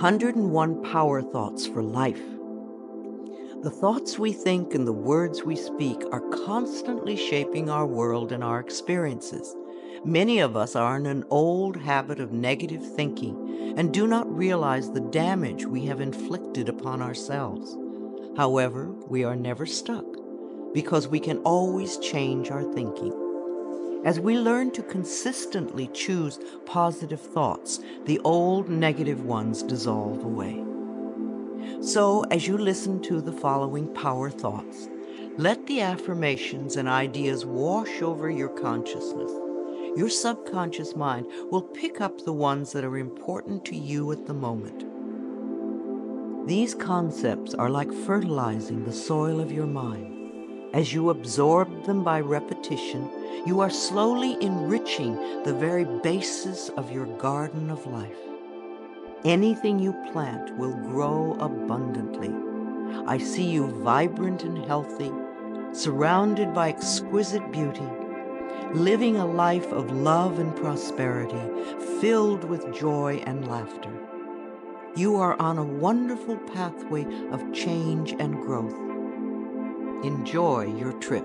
101 Power Thoughts for Life. The thoughts we think and the words we speak are constantly shaping our world and our experiences. Many of us are in an old habit of negative thinking and do not realize the damage we have inflicted upon ourselves. However, we are never stuck because we can always change our thinking. As we learn to consistently choose positive thoughts, the old negative ones dissolve away. So, as you listen to the following power thoughts, let the affirmations and ideas wash over your consciousness. Your subconscious mind will pick up the ones that are important to you at the moment. These concepts are like fertilizing the soil of your mind. As you absorb them by repetition, you are slowly enriching the very basis of your garden of life. Anything you plant will grow abundantly. I see you vibrant and healthy, surrounded by exquisite beauty, living a life of love and prosperity, filled with joy and laughter. You are on a wonderful pathway of change and growth. Enjoy your trip.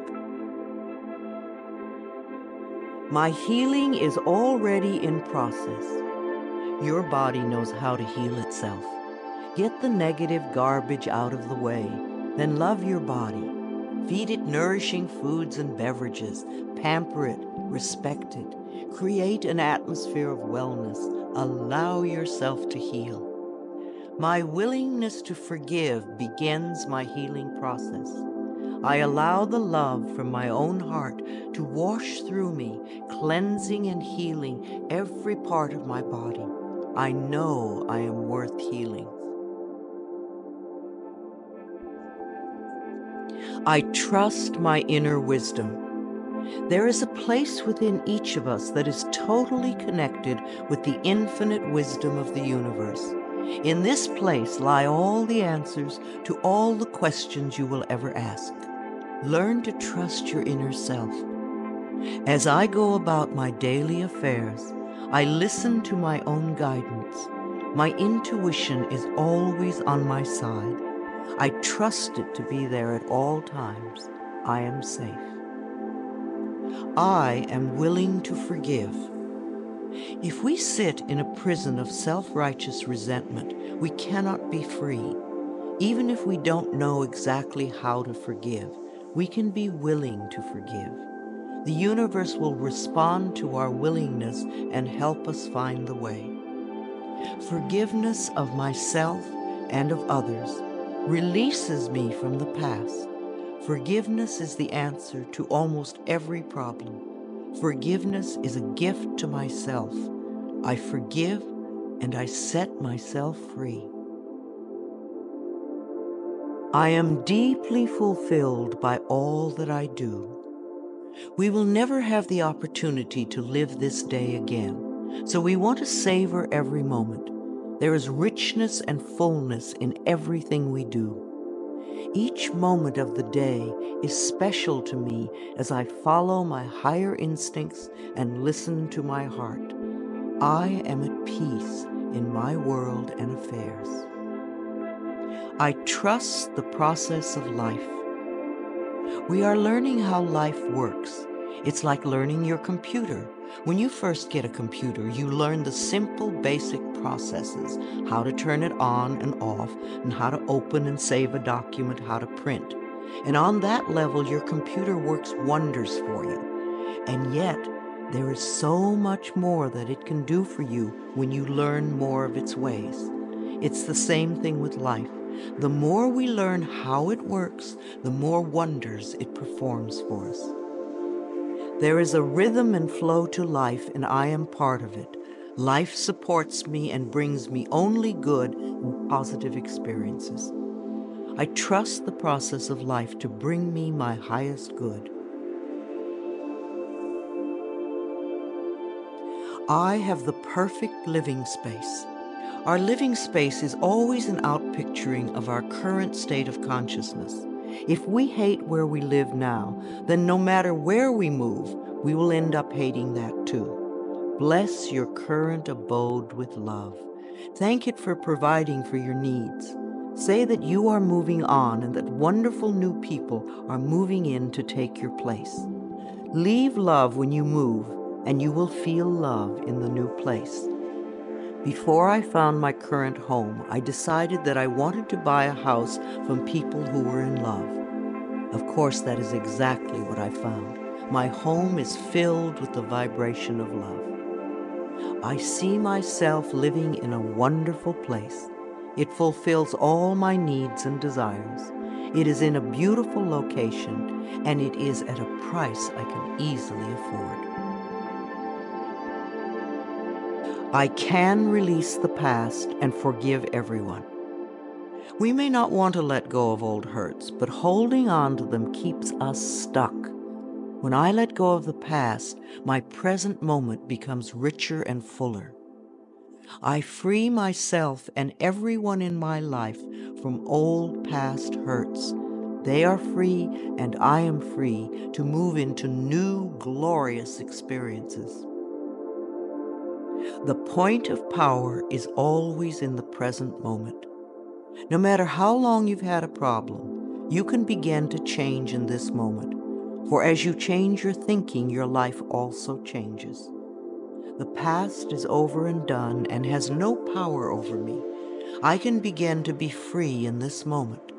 My healing is already in process. Your body knows how to heal itself. Get the negative garbage out of the way, then love your body. Feed it nourishing foods and beverages. Pamper it, respect it. Create an atmosphere of wellness. Allow yourself to heal. My willingness to forgive begins my healing process. I allow the love from my own heart to wash through me, cleansing and healing every part of my body. I know I am worth healing. I trust my inner wisdom. There is a place within each of us that is totally connected with the infinite wisdom of the universe. In this place lie all the answers to all the questions you will ever ask. Learn to trust your inner self. As I go about my daily affairs, I listen to my own guidance. My intuition is always on my side. I trust it to be there at all times. I am safe. I am willing to forgive. If we sit in a prison of self-righteous resentment, we cannot be free. Even if we don't know exactly how to forgive, we can be willing to forgive. The universe will respond to our willingness and help us find the way. Forgiveness of myself and of others releases me from the past. Forgiveness is the answer to almost every problem. Forgiveness is a gift to myself. I forgive and I set myself free. I am deeply fulfilled by all that I do. We will never have the opportunity to live this day again, so we want to savor every moment. There is richness and fullness in everything we do. Each moment of the day is special to me as I follow my higher instincts and listen to my heart. I am at peace in my world and affairs. I trust the process of life. We are learning how life works. It's like learning your computer. When you first get a computer, you learn the simple, basic processes, how to turn it on and off, and how to open and save a document, how to print. And on that level, your computer works wonders for you. And yet, there is so much more that it can do for you when you learn more of its ways. It's the same thing with life. The more we learn how it works, the more wonders it performs for us. There is a rhythm and flow to life, and I am part of it. Life supports me and brings me only good and positive experiences. I trust the process of life to bring me my highest good. I have the perfect living space. Our living space is always an outpicturing of our current state of consciousness. If we hate where we live now, then no matter where we move, we will end up hating that too. Bless your current abode with love. Thank it for providing for your needs. Say that you are moving on and that wonderful new people are moving in to take your place. Leave love when you move, and you will feel love in the new place. Before I found my current home, I decided that I wanted to buy a house from people who were in love. Of course, that is exactly what I found. My home is filled with the vibration of love. I see myself living in a wonderful place. It fulfills all my needs and desires. It is in a beautiful location, and it is at a price I can easily afford. I can release the past and forgive everyone. We may not want to let go of old hurts, but holding on to them keeps us stuck. When I let go of the past, my present moment becomes richer and fuller. I free myself and everyone in my life from old past hurts. They are free, and I am free to move into new, glorious experiences. The point of power is always in the present moment. No matter how long you've had a problem, you can begin to change in this moment. For as you change your thinking, your life also changes. The past is over and done and has no power over me. I can begin to be free in this moment.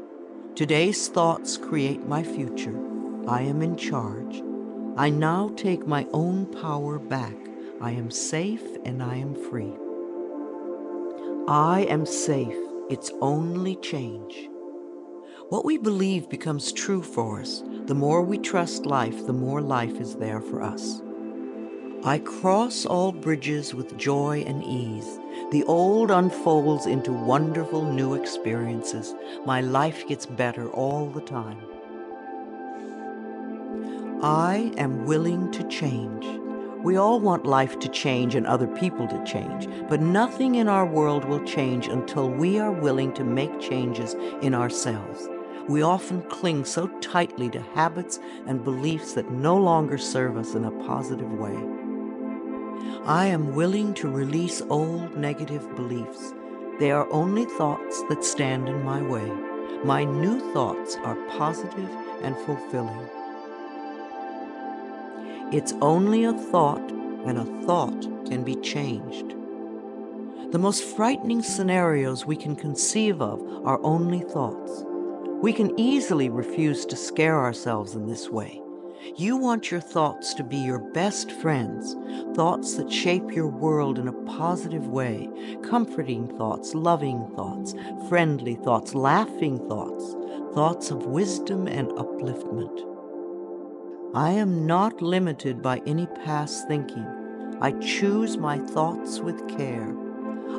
Today's thoughts create my future. I am in charge. I now take my own power back. I am safe and I am free. I am safe. It's only change. What we believe becomes true for us. The more we trust life, the more life is there for us. I cross all bridges with joy and ease. The old unfolds into wonderful new experiences. My life gets better all the time. I am willing to change. We all want life to change and other people to change, but nothing in our world will change until we are willing to make changes in ourselves. We often cling so tightly to habits and beliefs that no longer serve us in a positive way. I am willing to release old negative beliefs. They are only thoughts that stand in my way. My new thoughts are positive and fulfilling. It's only a thought, and a thought can be changed. The most frightening scenarios we can conceive of are only thoughts. We can easily refuse to scare ourselves in this way. You want your thoughts to be your best friends, thoughts that shape your world in a positive way, comforting thoughts, loving thoughts, friendly thoughts, laughing thoughts, thoughts of wisdom and upliftment. I am not limited by any past thinking. I choose my thoughts with care.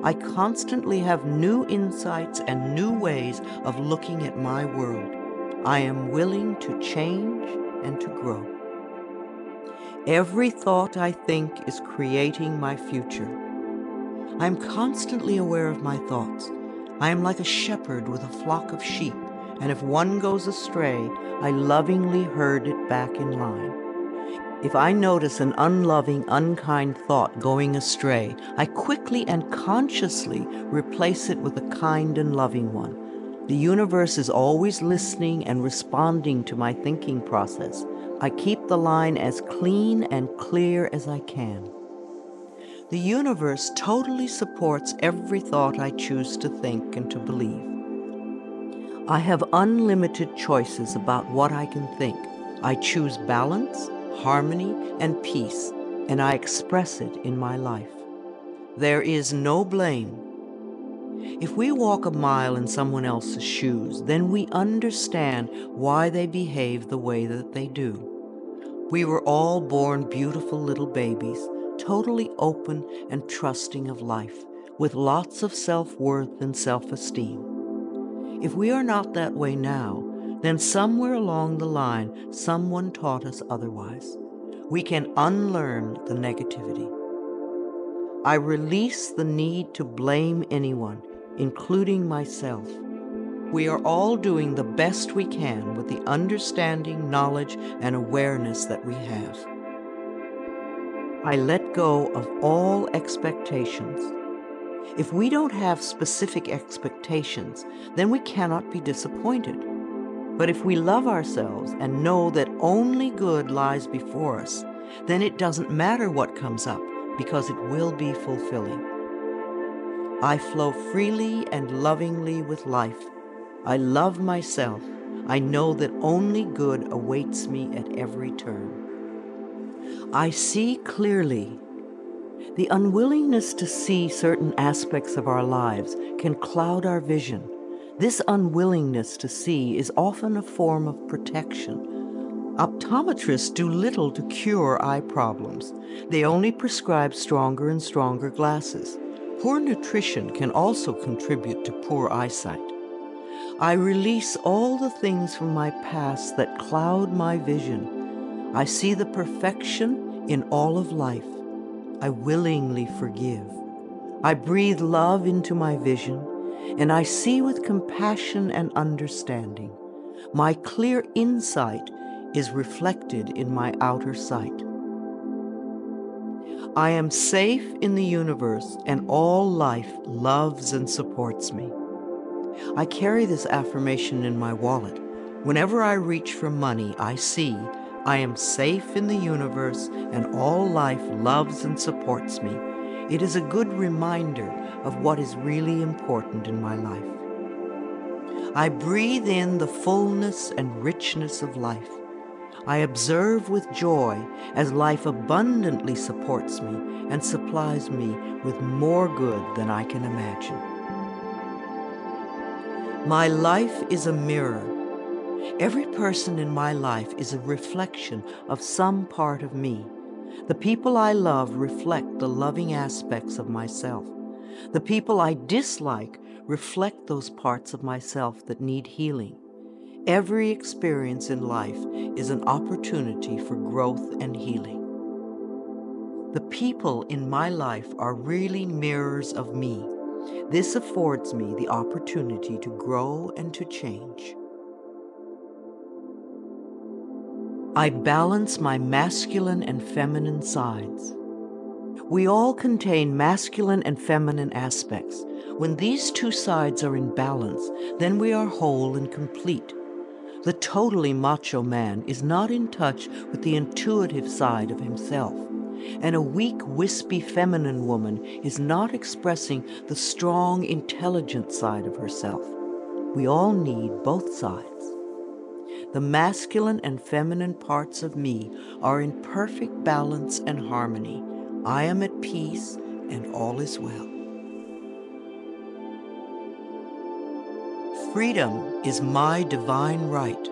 I constantly have new insights and new ways of looking at my world. I am willing to change and to grow. Every thought I think is creating my future. I am constantly aware of my thoughts. I am like a shepherd with a flock of sheep, and if one goes astray, I lovingly herd it back in line. If I notice an unloving, unkind thought going astray, I quickly and consciously replace it with a kind and loving one. The universe is always listening and responding to my thinking process. I keep the line as clean and clear as I can. The universe totally supports every thought I choose to think and to believe. I have unlimited choices about what I can think. I choose balance, harmony, and peace, and I express it in my life. There is no blame. If we walk a mile in someone else's shoes, then we understand why they behave the way that they do. We were all born beautiful little babies, totally open and trusting of life, with lots of self-worth and self-esteem. If we are not that way now, then somewhere along the line, someone taught us otherwise. We can unlearn the negativity. I release the need to blame anyone, including myself. We are all doing the best we can with the understanding, knowledge, and awareness that we have. I let go of all expectations. If we don't have specific expectations, then we cannot be disappointed. But if we love ourselves and know that only good lies before us, then it doesn't matter what comes up, because it will be fulfilling. I flow freely and lovingly with life. I love myself. I know that only good awaits me at every turn. I see clearly. The unwillingness to see certain aspects of our lives can cloud our vision. This unwillingness to see is often a form of protection. Optometrists do little to cure eye problems. They only prescribe stronger and stronger glasses. Poor nutrition can also contribute to poor eyesight. I release all the things from my past that cloud my vision. I see the perfection in all of life. I willingly forgive. I breathe love into my vision, and I see with compassion and understanding. My clear insight is reflected in my outer sight. I am safe in the universe, and all life loves and supports me. I carry this affirmation in my wallet. Whenever I reach for money, I see I am safe in the universe, and all life loves and supports me. It is a good reminder of what is really important in my life. I breathe in the fullness and richness of life. I observe with joy as life abundantly supports me and supplies me with more good than I can imagine. My life is a mirror. Every person in my life is a reflection of some part of me. The people I love reflect the loving aspects of myself. The people I dislike reflect those parts of myself that need healing. Every experience in life is an opportunity for growth and healing. The people in my life are really mirrors of me. This affords me the opportunity to grow and to change. I balance my masculine and feminine sides. We all contain masculine and feminine aspects. When these two sides are in balance, then we are whole and complete. The totally macho man is not in touch with the intuitive side of himself, and a weak, wispy feminine woman is not expressing the strong, intelligent side of herself. We all need both sides. The masculine and feminine parts of me are in perfect balance and harmony. I am at peace, and all is well. Freedom is my divine right.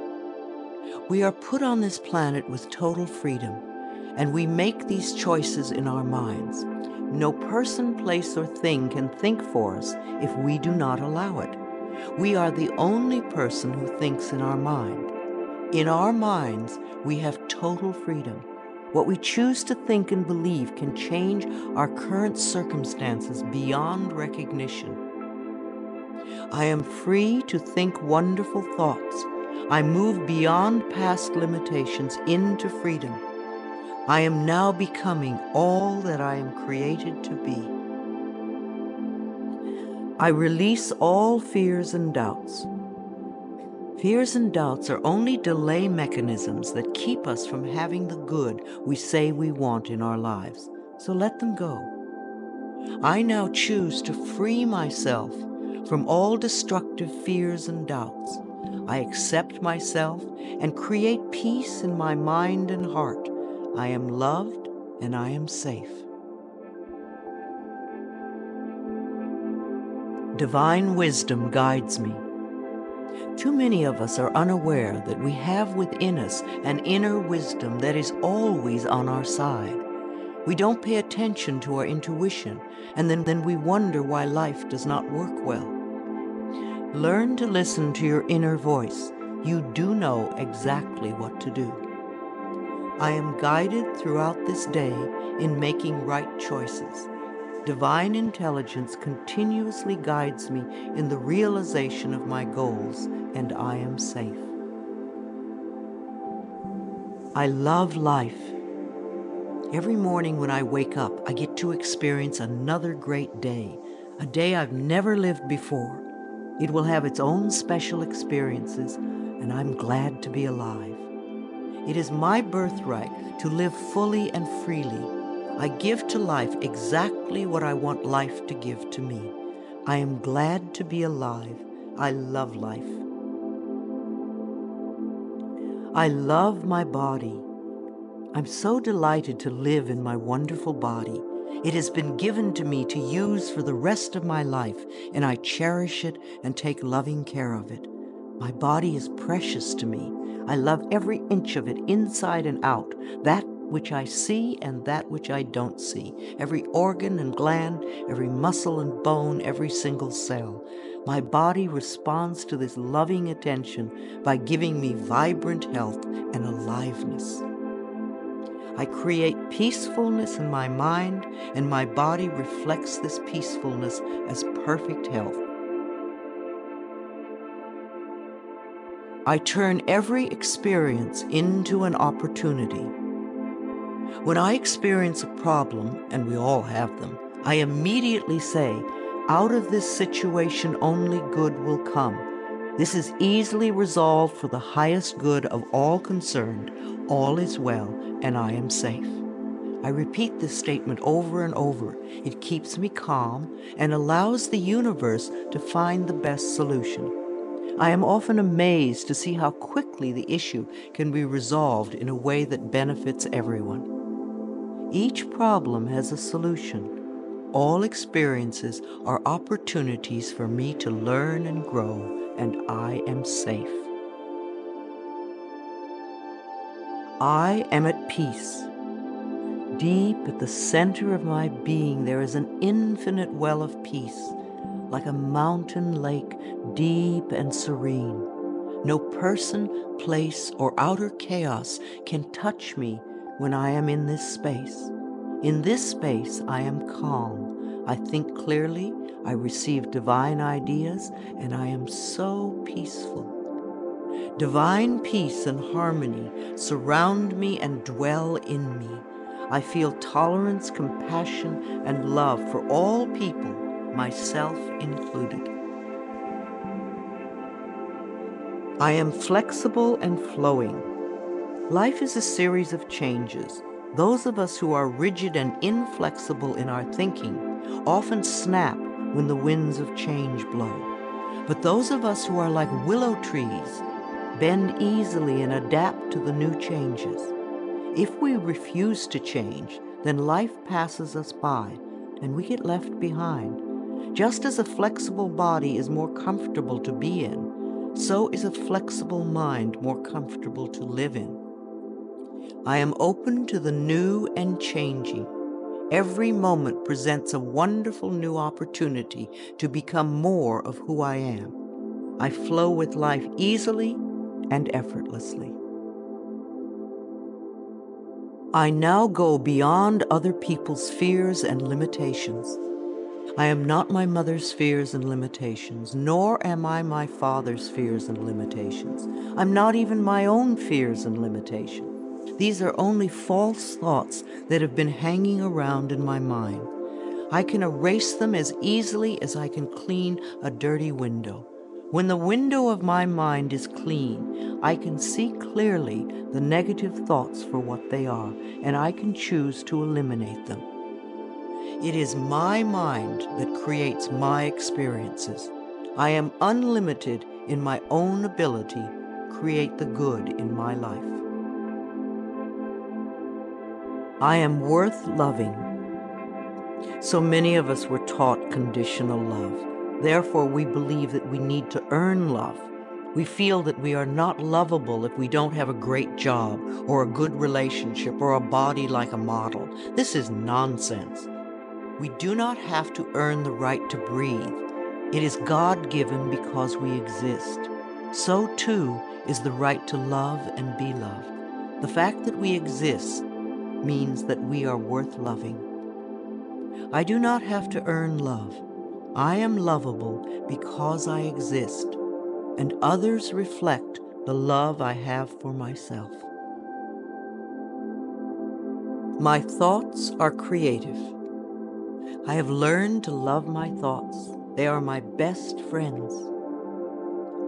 We are put on this planet with total freedom, and we make these choices in our minds. No person, place, or thing can think for us if we do not allow it. We are the only person who thinks in our mind. In our minds, we have total freedom. What we choose to think and believe can change our current circumstances beyond recognition. I am free to think wonderful thoughts. I move beyond past limitations into freedom. I am now becoming all that I am created to be. I release all fears and doubts. Fears and doubts are only delay mechanisms that keep us from having the good we say we want in our lives, so let them go. I now choose to free myself from all destructive fears and doubts. I accept myself and create peace in my mind and heart. I am loved and I am safe. Divine wisdom guides me. Too many of us are unaware that we have within us an inner wisdom that is always on our side. We don't pay attention to our intuition, and then we wonder why life does not work well. Learn to listen to your inner voice. You do know exactly what to do. I am guided throughout this day in making right choices. Divine intelligence continuously guides me in the realization of my goals, and I am safe. I love life. Every morning when I wake up, I get to experience another great day. a day I've never lived before. It will have its own special experiences, and I'm glad to be alive. It is my birthright to live fully and freely. I give to life exactly what I want life to give to me. I am glad to be alive. I love life. I love my body. I'm so delighted to live in my wonderful body. It has been given to me to use for the rest of my life, and I cherish it and take loving care of it. My body is precious to me. I love every inch of it, inside and out, that which I see and that which I don't see, every organ and gland, every muscle and bone, every single cell. My body responds to this loving attention by giving me vibrant health and aliveness. I create peacefulness in my mind, and my body reflects this peacefulness as perfect health. I turn every experience into an opportunity. When I experience a problem, and we all have them, I immediately say, out of this situation only good will come. This is easily resolved for the highest good of all concerned. All is well, and I am safe. I repeat this statement over and over. It keeps me calm and allows the universe to find the best solution. I am often amazed to see how quickly the issue can be resolved in a way that benefits everyone. Each problem has a solution. All experiences are opportunities for me to learn and grow, and I am safe. I am at peace. Deep at the center of my being, there is an infinite well of peace, like a mountain lake, deep and serene. No person, place, or outer chaos can touch me when I am in this space. In this space, I am calm. I think clearly, I receive divine ideas, and I am so peaceful. Divine peace and harmony surround me and dwell in me. I feel tolerance, compassion, and love for all people, myself included. I am flexible and flowing. Life is a series of changes. Those of us who are rigid and inflexible in our thinking often snap when the winds of change blow. But those of us who are like willow trees bend easily and adapt to the new changes. If we refuse to change, then life passes us by and we get left behind. Just as a flexible body is more comfortable to be in, so is a flexible mind more comfortable to live in. I am open to the new and changing. Every moment presents a wonderful new opportunity to become more of who I am. I flow with life easily and effortlessly. I now go beyond other people's fears and limitations. I am not my mother's fears and limitations, nor am I my father's fears and limitations. I'm not even my own fears and limitations. These are only false thoughts that have been hanging around in my mind. I can erase them as easily as I can clean a dirty window. When the window of my mind is clean, I can see clearly the negative thoughts for what they are, and I can choose to eliminate them. It is my mind that creates my experiences. I am unlimited in my own ability to create the good in my life. I am worth loving. So many of us were taught conditional love. Therefore, we believe that we need to earn love. We feel that we are not lovable if we don't have a great job or a good relationship or a body like a model. This is nonsense. We do not have to earn the right to breathe. It is God-given because we exist. So too is the right to love and be loved. The fact that we exist means that we are worth loving. I do not have to earn love. I am lovable because I exist, and others reflect the love I have for myself. My thoughts are creative. I have learned to love my thoughts. They are my best friends.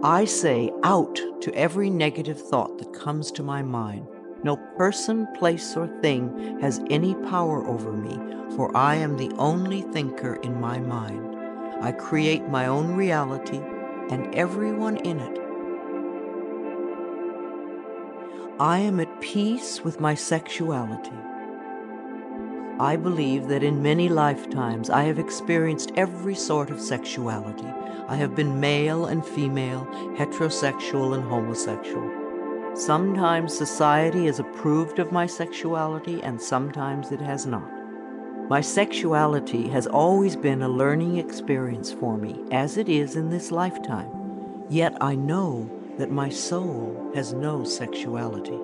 I say out to every negative thought that comes to my mind. No person, place, or thing has any power over me, for I am the only thinker in my mind. I create my own reality and everyone in it. I am at peace with my sexuality. I believe that in many lifetimes I have experienced every sort of sexuality. I have been male and female, heterosexual and homosexual. Sometimes society has approved of my sexuality and sometimes it has not. My sexuality has always been a learning experience for me, as it is in this lifetime. Yet I know that my soul has no sexuality.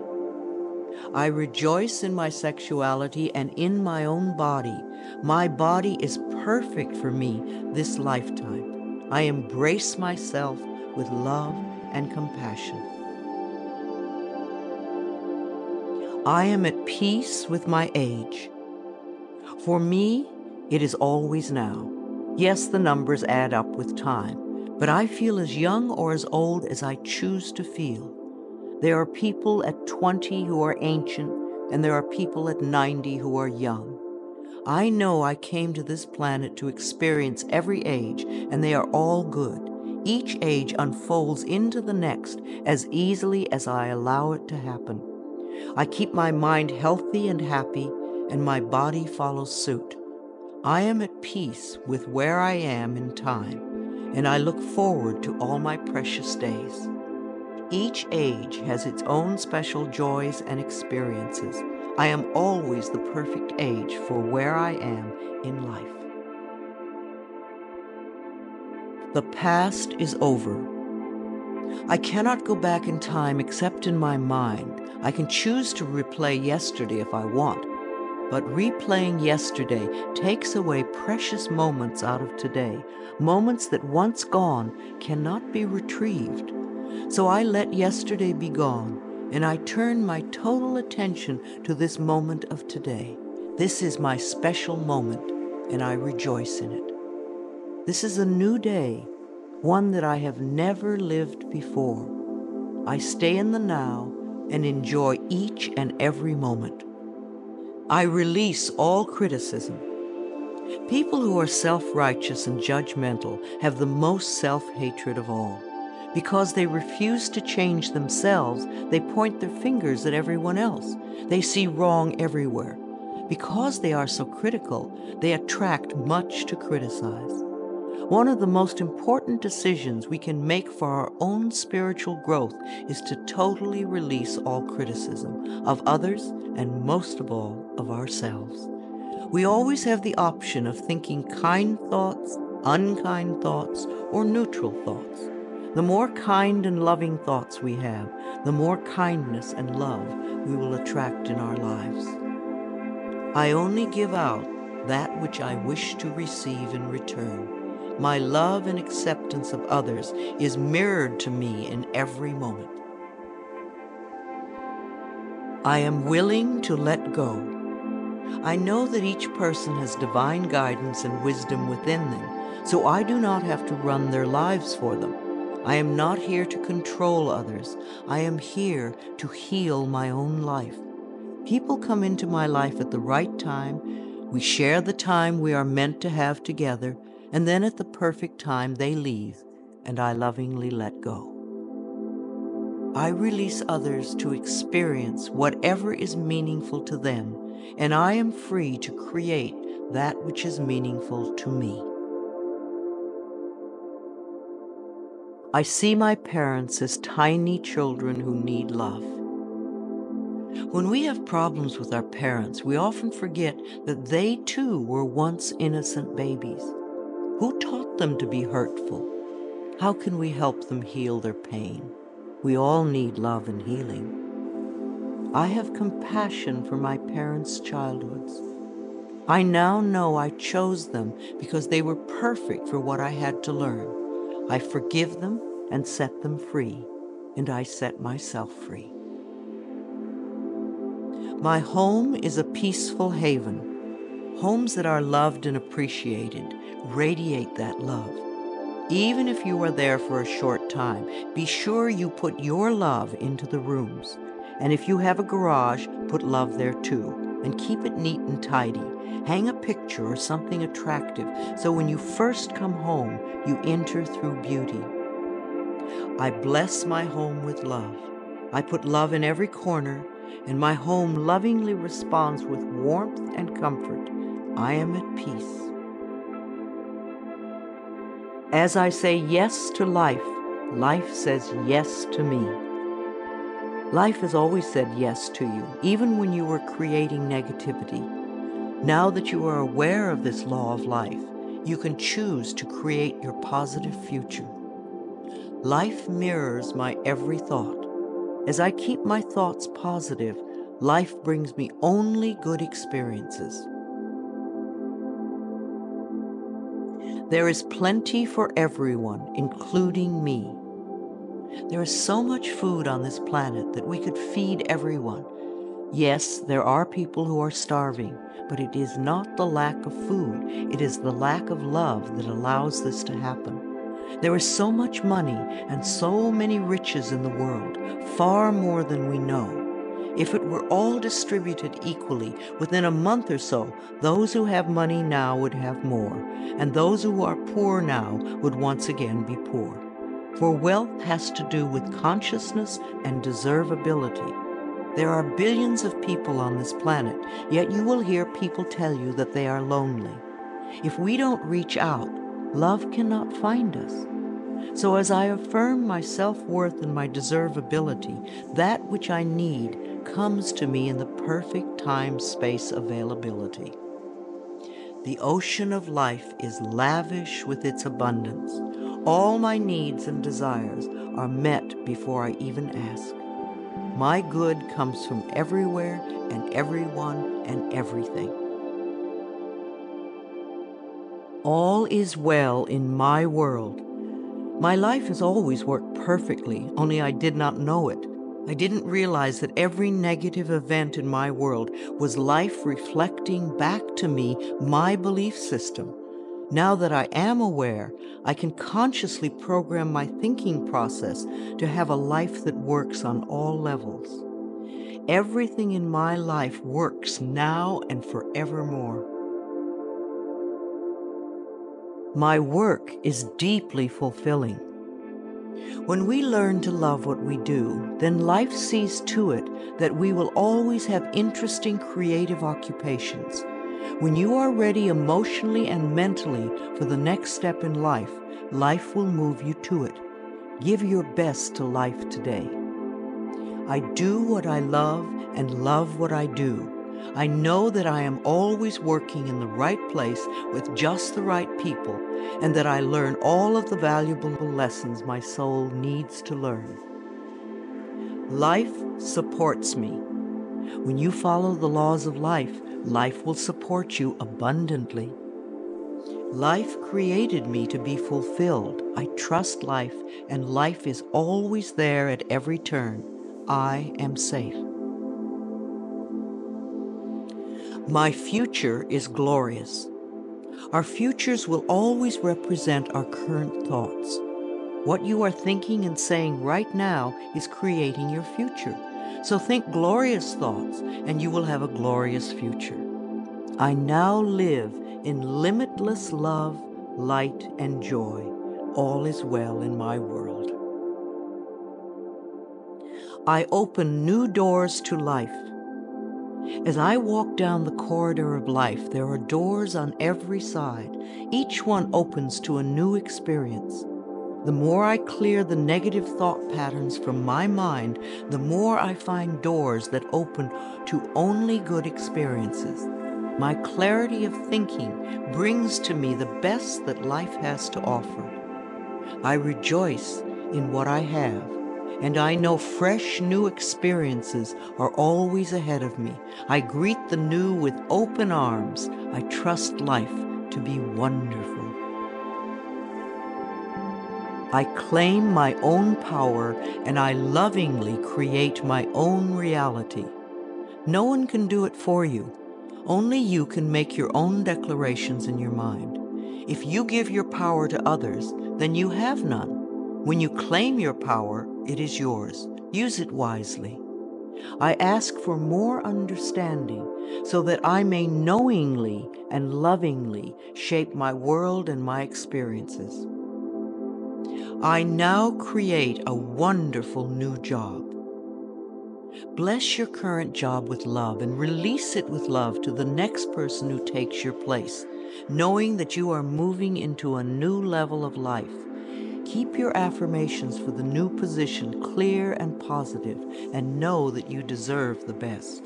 I rejoice in my sexuality and in my own body. My body is perfect for me this lifetime. I embrace myself with love and compassion. I am at peace with my age. For me, it is always now. Yes, the numbers add up with time, but I feel as young or as old as I choose to feel. There are people at 20 who are ancient, and there are people at 90 who are young. I know I came to this planet to experience every age, and they are all good. Each age unfolds into the next as easily as I allow it to happen. I keep my mind healthy and happy, and my body follows suit. I am at peace with where I am in time, and I look forward to all my precious days. Each age has its own special joys and experiences. I am always the perfect age for where I am in life. The past is over. I cannot go back in time except in my mind. I can choose to replay yesterday if I want, but replaying yesterday takes away precious moments out of today, moments that once gone cannot be retrieved. So I let yesterday be gone, and I turn my total attention to this moment of today. This is my special moment, and I rejoice in it. This is a new day, one that I have never lived before. I stay in the now and enjoy each and every moment. I release all criticism. People who are self-righteous and judgmental have the most self-hatred of all. Because they refuse to change themselves, they point their fingers at everyone else. They see wrong everywhere. Because they are so critical, they attract much to criticize. One of the most important decisions we can make for our own spiritual growth is to totally release all criticism of others and most of all of ourselves. We always have the option of thinking kind thoughts, unkind thoughts, or neutral thoughts. The more kind and loving thoughts we have, the more kindness and love we will attract in our lives. I only give out that which I wish to receive in return. My love and acceptance of others is mirrored to me in every moment. I am willing to let go. I know that each person has divine guidance and wisdom within them, so I do not have to run their lives for them. I am not here to control others. I am here to heal my own life. People come into my life at the right time. We share the time we are meant to have together, and then at the perfect time they leave, and I lovingly let go. I release others to experience whatever is meaningful to them, and I am free to create that which is meaningful to me. I see my parents as tiny children who need love. When we have problems with our parents, we often forget that they too were once innocent babies. Who taught them to be hurtful? How can we help them heal their pain? We all need love and healing. I have compassion for my parents' childhoods. I now know I chose them because they were perfect for what I had to learn. I forgive them and set them free, and I set myself free. My home is a peaceful haven. Homes that are loved and appreciated radiate that love. Even if you are there for a short time, be sure you put your love into the rooms. And if you have a garage, put love there too, and keep it neat and tidy. Hang a picture or something attractive so when you first come home, you enter through beauty. I bless my home with love. I put love in every corner, and my home lovingly responds with warmth and comfort. I am at peace. As I say yes to life, life says yes to me. Life has always said yes to you, even when you were creating negativity. Now that you are aware of this law of life, you can choose to create your positive future. Life mirrors my every thought. As I keep my thoughts positive, life brings me only good experiences. There is plenty for everyone, including me. There is so much food on this planet that we could feed everyone. Yes, there are people who are starving, but it is not the lack of food, it is the lack of love that allows this to happen. There is so much money and so many riches in the world, far more than we know. If it were all distributed equally, within a month or so, those who have money now would have more, and those who are poor now would once again be poor. For wealth has to do with consciousness and deservability. There are billions of people on this planet, yet you will hear people tell you that they are lonely. If we don't reach out, love cannot find us. So as I affirm my self-worth and my deservability, that which I need comes to me in the perfect time-space availability. The ocean of life is lavish with its abundance. All my needs and desires are met before I even ask. My good comes from everywhere and everyone and everything. All is well in my world. My life has always worked perfectly, only I did not know it. I didn't realize that every negative event in my world was life reflecting back to me my belief system. Now that I am aware, I can consciously program my thinking process to have a life that works on all levels. Everything in my life works now and forevermore. My work is deeply fulfilling. When we learn to love what we do, then life sees to it that we will always have interesting creative occupations. When you are ready emotionally and mentally for the next step in life, life will move you to it. Give your best to life today. I do what I love and love what I do. I know that I am always working in the right place with just the right people, and that I learn all of the valuable lessons my soul needs to learn. Life supports me. When you follow the laws of life, life will support you abundantly. Life created me to be fulfilled. I trust life, and life is always there at every turn. I am safe. My future is glorious. Our futures will always represent our current thoughts. What you are thinking and saying right now is creating your future. So think glorious thoughts, and you will have a glorious future. I now live in limitless love, light, and joy. All is well in my world. I open new doors to life. As I walk down the corridor of life, there are doors on every side. Each one opens to a new experience. The more I clear the negative thought patterns from my mind, the more I find doors that open to only good experiences. My clarity of thinking brings to me the best that life has to offer. I rejoice in what I have, and I know fresh new experiences are always ahead of me. I greet the new with open arms. I trust life to be wonderful. I claim my own power, and I lovingly create my own reality. No one can do it for you. Only you can make your own declarations in your mind. If you give your power to others, then you have none. When you claim your power, it is yours. Use it wisely. I ask for more understanding so that I may knowingly and lovingly shape my world and my experiences. I now create a wonderful new job. Bless your current job with love and release it with love to the next person who takes your place, knowing that you are moving into a new level of life. Keep your affirmations for the new position clear and positive, and know that you deserve the best.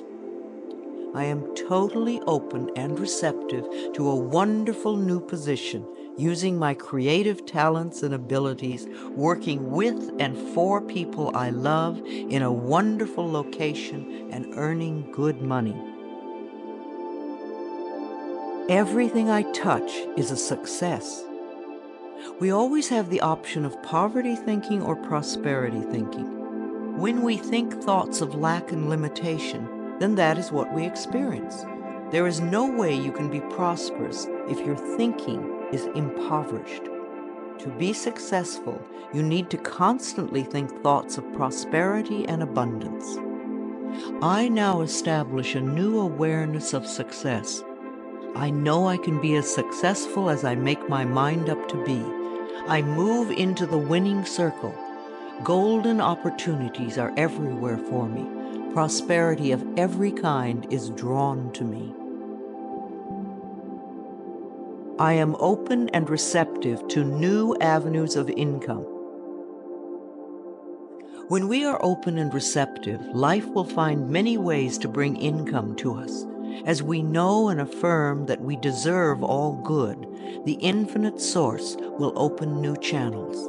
I am totally open and receptive to a wonderful new position, using my creative talents and abilities, working with and for people I love in a wonderful location and earning good money. Everything I touch is a success. We always have the option of poverty thinking or prosperity thinking. When we think thoughts of lack and limitation, then that is what we experience. There is no way you can be prosperous if your thinking is impoverished. To be successful, you need to constantly think thoughts of prosperity and abundance. I now establish a new awareness of success. I know I can be as successful as I make my mind up to be. I move into the winning circle. Golden opportunities are everywhere for me. Prosperity of every kind is drawn to me. I am open and receptive to new avenues of income. When we are open and receptive, life will find many ways to bring income to us. As we know and affirm that we deserve all good, the infinite source will open new channels.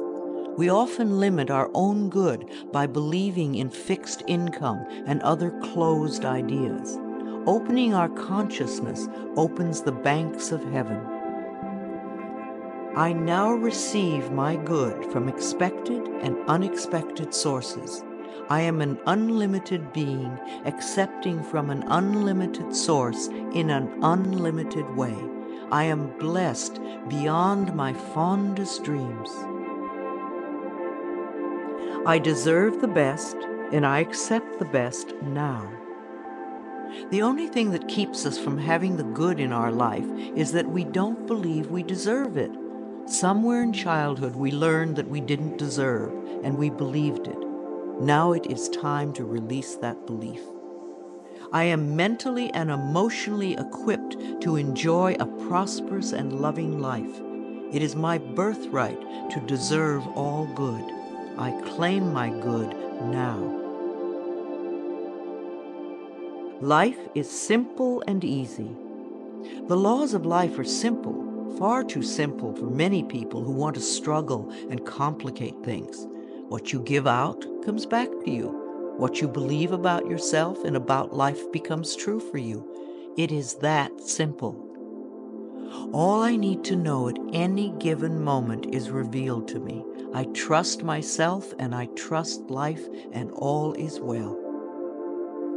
We often limit our own good by believing in fixed income and other closed ideas. Opening our consciousness opens the banks of heaven. I now receive my good from expected and unexpected sources. I am an unlimited being, accepting from an unlimited source in an unlimited way. I am blessed beyond my fondest dreams. I deserve the best, and I accept the best now. The only thing that keeps us from having the good in our life is that we don't believe we deserve it. Somewhere in childhood we learned that we didn't deserve, and we believed it. Now it is time to release that belief. I am mentally and emotionally equipped to enjoy a prosperous and loving life. It is my birthright to deserve all good. I claim my good now. Life is simple and easy. The laws of life are simple, far too simple for many people who want to struggle and complicate things. What you give out comes back to you. What you believe about yourself and about life becomes true for you. It is that simple. All I need to know at any given moment is revealed to me. I trust myself and I trust life, and all is well.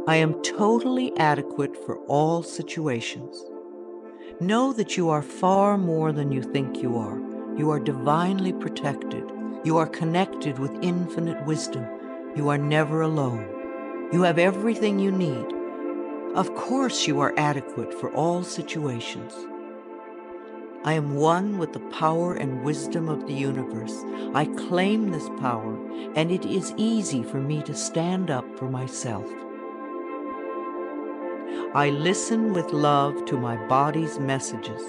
I am totally adequate for all situations. Know that you are far more than you think you are. You are divinely protected. You are connected with infinite wisdom. You are never alone. You have everything you need. Of course you are adequate for all situations. I am one with the power and wisdom of the universe. I claim this power, and it is easy for me to stand up for myself. I listen with love to my body's messages.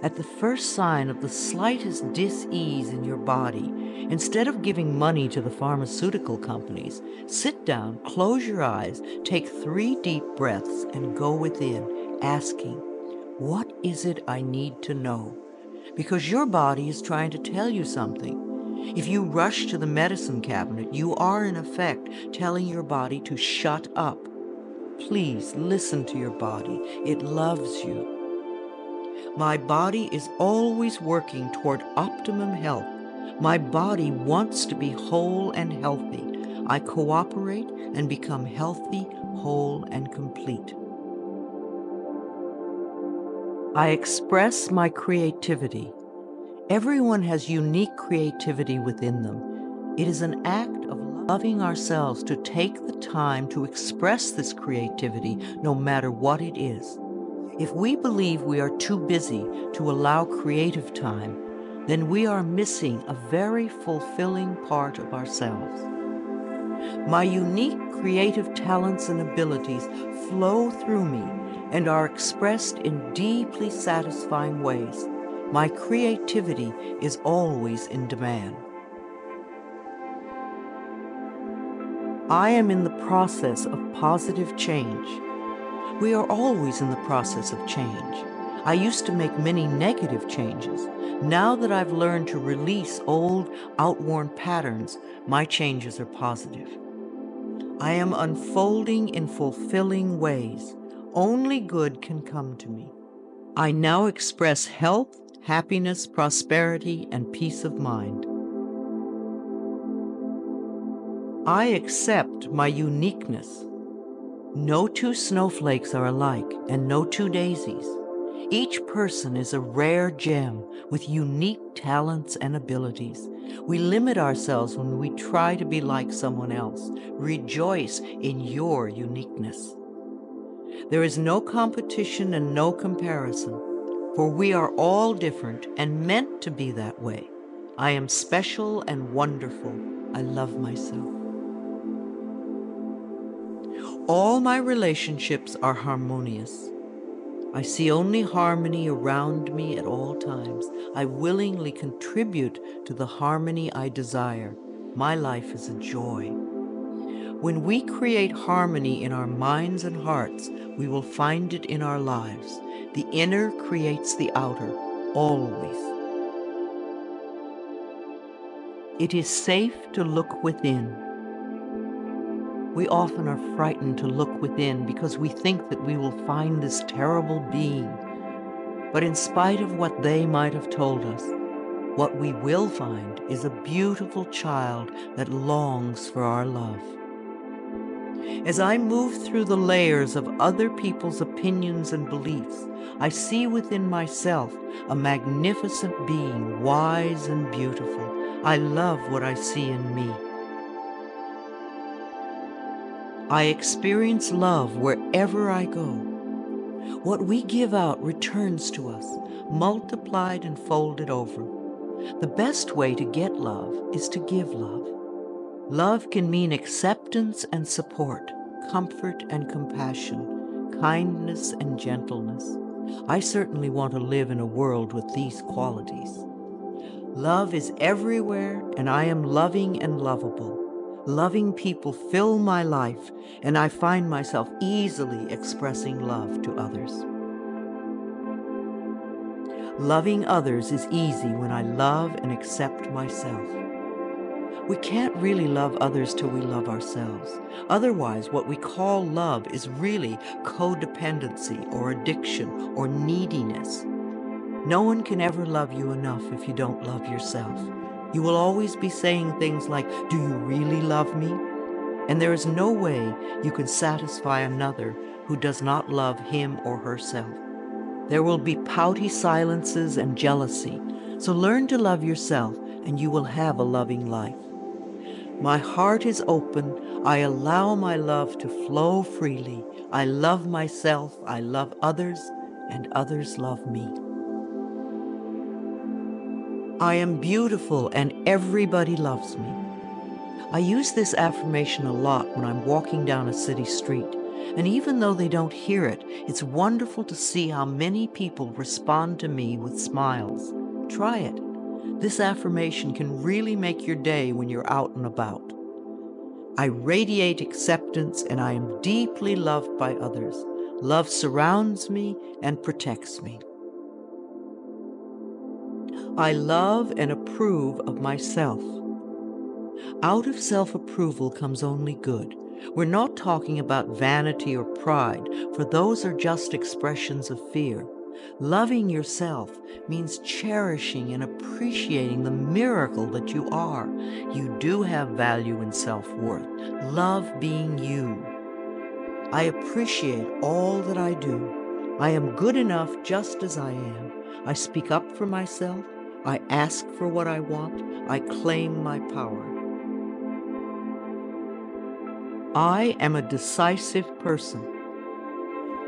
At the first sign of the slightest dis-ease in your body, instead of giving money to the pharmaceutical companies, sit down, close your eyes, take 3 deep breaths, and go within, asking, what is it I need to know? Because your body is trying to tell you something. If you rush to the medicine cabinet, you are in effect telling your body to shut up. Please listen to your body. It loves you. My body is always working toward optimum health. My body wants to be whole and healthy. I cooperate and become healthy, whole, and complete. I express my creativity. Everyone has unique creativity within them. It is an act of loving ourselves to take the time to express this creativity, no matter what it is. If we believe we are too busy to allow creative time, then we are missing a very fulfilling part of ourselves. My unique creative talents and abilities flow through me and are expressed in deeply satisfying ways. My creativity is always in demand. I am in the process of positive change. We are always in the process of change. I used to make many negative changes. Now that I've learned to release old, outworn patterns, my changes are positive. I am unfolding in fulfilling ways. Only good can come to me. I now express health, happiness, prosperity, and peace of mind. I accept my uniqueness. No two snowflakes are alike, and no two daisies. Each person is a rare gem with unique talents and abilities. We limit ourselves when we try to be like someone else. Rejoice in your uniqueness. There is no competition and no comparison, for we are all different and meant to be that way. I am special and wonderful. I love myself. All my relationships are harmonious. I see only harmony around me at all times. I willingly contribute to the harmony I desire. My life is a joy. When we create harmony in our minds and hearts, we will find it in our lives. The inner creates the outer, always. It is safe to look within. We often are frightened to look within because we think that we will find this terrible being. But in spite of what they might have told us, what we will find is a beautiful child that longs for our love. As I move through the layers of other people's opinions and beliefs, I see within myself a magnificent being, wise and beautiful. I love what I see in me. I experience love wherever I go. What we give out returns to us, multiplied and folded over. The best way to get love is to give love. Love can mean acceptance and support, comfort and compassion, kindness and gentleness. I certainly want to live in a world with these qualities. Love is everywhere, and I am loving and lovable. Loving people fill my life, and I find myself easily expressing love to others. Loving others is easy when I love and accept myself. We can't really love others till we love ourselves. Otherwise, what we call love is really codependency or addiction or neediness. No one can ever love you enough if you don't love yourself. You will always be saying things like, "Do you really love me?" And there is no way you can satisfy another who does not love him or herself. There will be pouty silences and jealousy. So learn to love yourself, and you will have a loving life. My heart is open. I allow my love to flow freely. I love myself, I love others, and others love me. I am beautiful and everybody loves me. I use this affirmation a lot when I'm walking down a city street, and even though they don't hear it, it's wonderful to see how many people respond to me with smiles. Try it. This affirmation can really make your day when you're out and about. I radiate acceptance and I am deeply loved by others. Love surrounds me and protects me. I love and approve of myself. Out of self-approval comes only good. We're not talking about vanity or pride, for those are just expressions of fear. Loving yourself means cherishing and appreciating the miracle that you are. You do have value and self-worth. Love being you. I appreciate all that I do. I am good enough just as I am. I speak up for myself. I ask for what I want. I claim my power. I am a decisive person.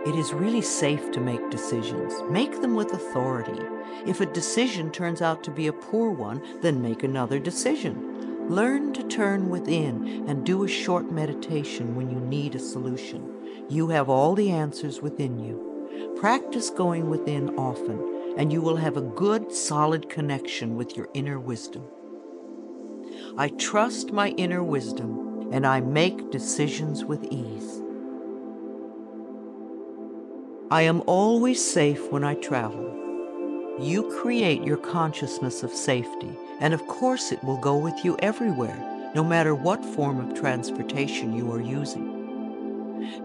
It is really safe to make decisions. Make them with authority. If a decision turns out to be a poor one, then make another decision. Learn to turn within and do a short meditation when you need a solution. You have all the answers within you. Practice going within often, and you will have a good, solid connection with your inner wisdom. I trust my inner wisdom, and I make decisions with ease. I am always safe when I travel. You create your consciousness of safety, and of course it will go with you everywhere, no matter what form of transportation you are using.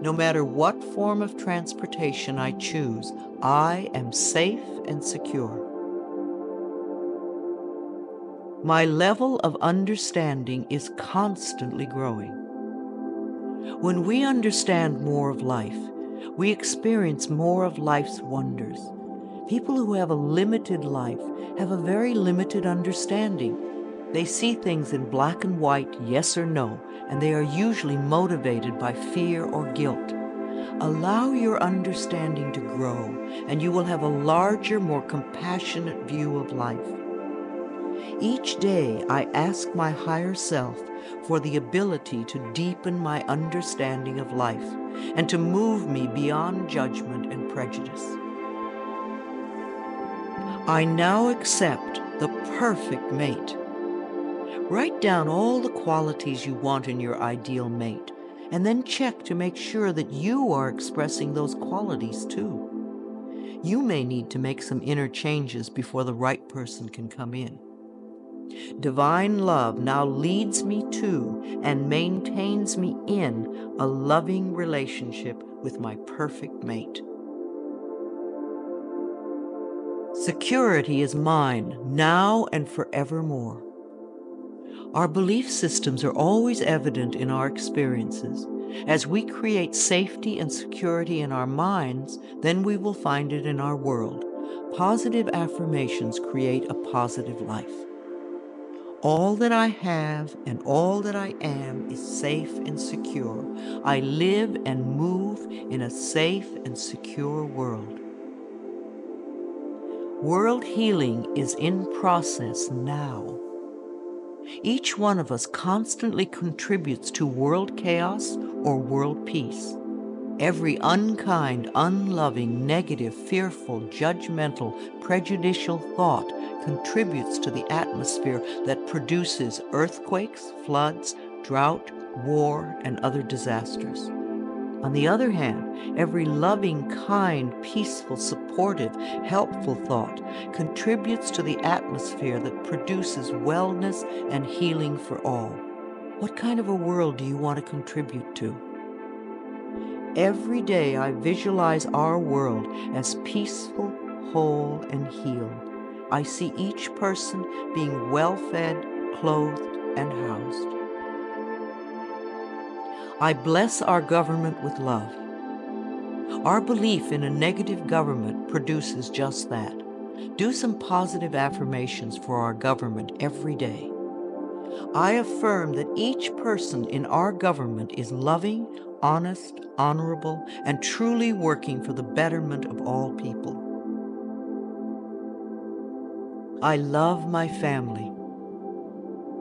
No matter what form of transportation I choose, I am safe and secure. My level of understanding is constantly growing. When we understand more of life, we experience more of life's wonders. People who have a limited life have a very limited understanding. They see things in black and white, yes or no, and they are usually motivated by fear or guilt. Allow your understanding to grow, and you will have a larger, more compassionate view of life. Each day, I ask my higher self for the ability to deepen my understanding of life and to move me beyond judgment and prejudice. I now accept the perfect mate. Write down all the qualities you want in your ideal mate, and then check to make sure that you are expressing those qualities too. You may need to make some inner changes before the right person can come in. Divine love now leads me to and maintains me in a loving relationship with my perfect mate. Security is mine now and forevermore. Our belief systems are always evident in our experiences. As we create safety and security in our minds, then we will find it in our world. Positive affirmations create a positive life. All that I have and all that I am is safe and secure. I live and move in a safe and secure world. World healing is in process now. Each one of us constantly contributes to world chaos or world peace. Every unkind, unloving, negative, fearful, judgmental, prejudicial thought contributes to the atmosphere that produces earthquakes, floods, drought, war, and other disasters. On the other hand, every loving, kind, peaceful, supportive, helpful thought contributes to the atmosphere that produces wellness and healing for all. What kind of a world do you want to contribute to? Every day I visualize our world as peaceful, whole, and healed. I see each person being well-fed, clothed, and housed. I bless our government with love. Our belief in a negative government produces just that. Do some positive affirmations for our government every day. I affirm that each person in our government is loving, honest, honorable, and truly working for the betterment of all people. I love my family.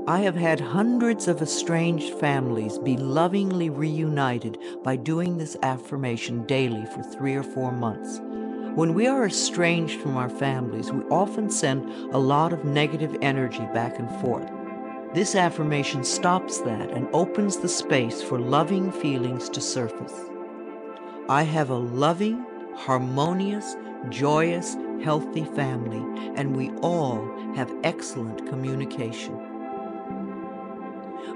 I have had hundreds of estranged families be lovingly reunited by doing this affirmation daily for 3 or 4 months. When we are estranged from our families, we often send a lot of negative energy back and forth. This affirmation stops that and opens the space for loving feelings to surface. I have a loving, harmonious, joyous, healthy family, and we all have excellent communication.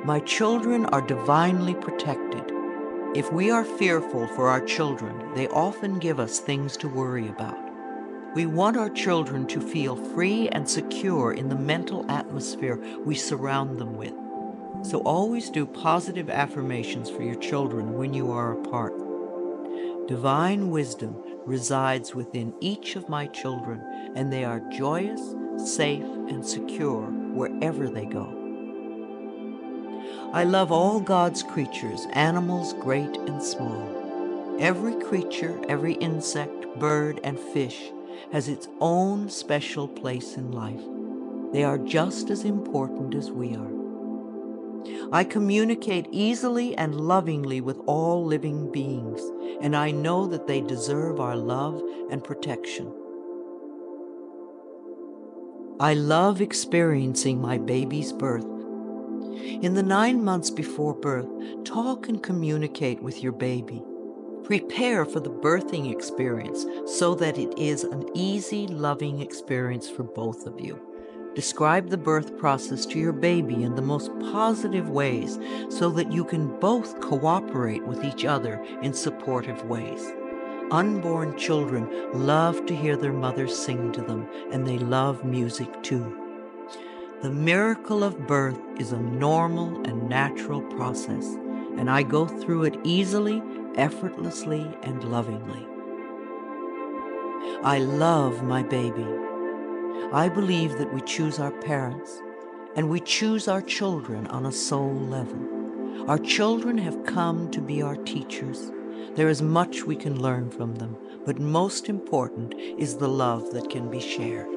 My children are divinely protected. If we are fearful for our children, they often give us things to worry about. We want our children to feel free and secure in the mental atmosphere we surround them with. So always do positive affirmations for your children when you are apart. Divine wisdom, resides within each of my children, and they are joyous, safe, and secure wherever they go. I love all God's creatures, animals great and small. Every creature, every insect, bird, and fish has its own special place in life. They are just as important as we are. I communicate easily and lovingly with all living beings, and I know that they deserve our love and protection. I love experiencing my baby's birth. In the 9 months before birth, talk and communicate with your baby. Prepare for the birthing experience so that it is an easy, loving experience for both of you. Describe the birth process to your baby in the most positive ways so that you can both cooperate with each other in supportive ways. Unborn children love to hear their mothers sing to them, and they love music too. The miracle of birth is a normal and natural process, and I go through it easily, effortlessly, and lovingly. I love my baby. I believe that we choose our parents, and we choose our children on a soul level. Our children have come to be our teachers. There is much we can learn from them, but most important is the love that can be shared.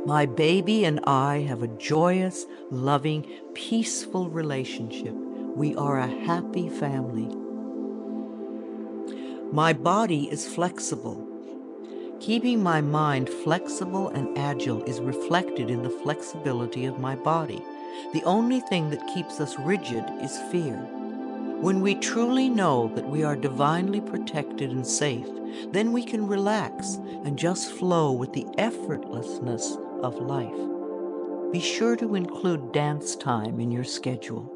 My baby and I have a joyous, loving, peaceful relationship. We are a happy family. My body is flexible. Keeping my mind flexible and agile is reflected in the flexibility of my body. The only thing that keeps us rigid is fear. When we truly know that we are divinely protected and safe, then we can relax and just flow with the effortlessness of life. Be sure to include dance time in your schedule.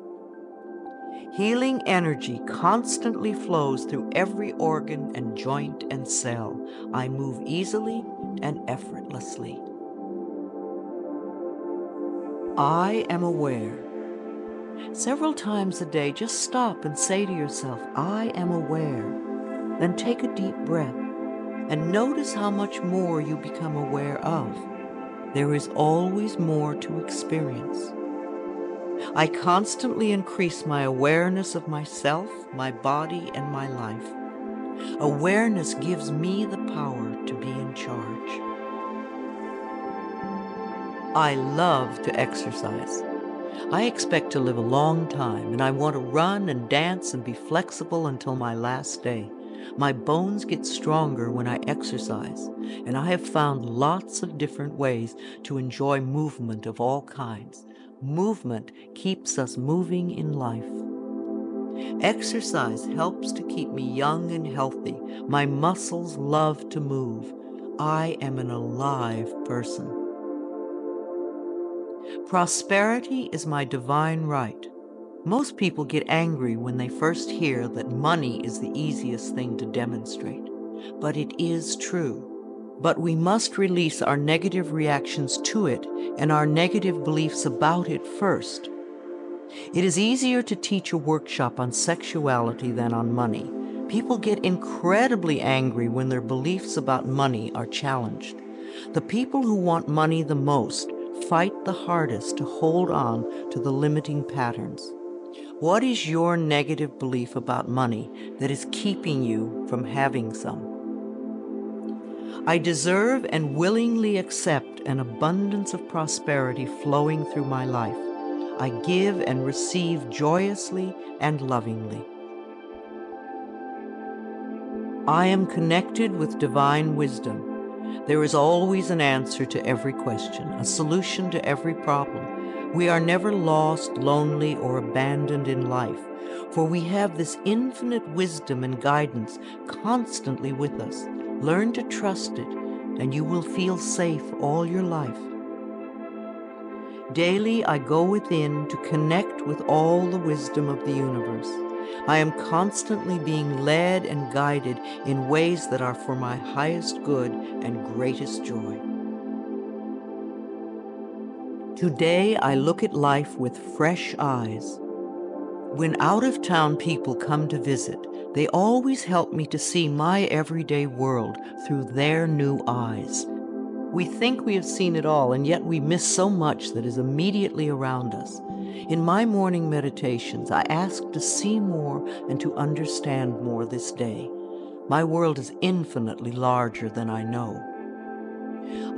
Healing energy constantly flows through every organ and joint and cell. I move easily and effortlessly. I am aware. Several times a day, just stop and say to yourself, I am aware. Then take a deep breath and notice how much more you become aware of. There is always more to experience. I constantly increase my awareness of myself, my body, and my life. Awareness gives me the power to be in charge. I love to exercise. I expect to live a long time, and I want to run and dance and be flexible until my last day. My bones get stronger when I exercise, and I have found lots of different ways to enjoy movement of all kinds. Movement keeps us moving in life. Exercise helps to keep me young and healthy. My muscles love to move. I am an alive person. Prosperity is my divine right. Most people get angry when they first hear that money is the easiest thing to demonstrate. But it is true. But we must release our negative reactions to it and our negative beliefs about it first. It is easier to teach a workshop on sexuality than on money. People get incredibly angry when their beliefs about money are challenged. The people who want money the most fight the hardest to hold on to the limiting patterns. What is your negative belief about money that is keeping you from having some? I deserve and willingly accept an abundance of prosperity flowing through my life. I give and receive joyously and lovingly. I am connected with divine wisdom. There is always an answer to every question, a solution to every problem. We are never lost, lonely, or abandoned in life, for we have this infinite wisdom and guidance constantly with us. Learn to trust it, and you will feel safe all your life. Daily, I go within to connect with all the wisdom of the universe. I am constantly being led and guided in ways that are for my highest good and greatest joy. Today, I look at life with fresh eyes. When out-of-town people come to visit, They always help me to see my everyday world through their new eyes. We think we have seen it all, and yet we miss so much that is immediately around us. In my morning meditations, I ask to see more and to understand more this day. My world is infinitely larger than I know.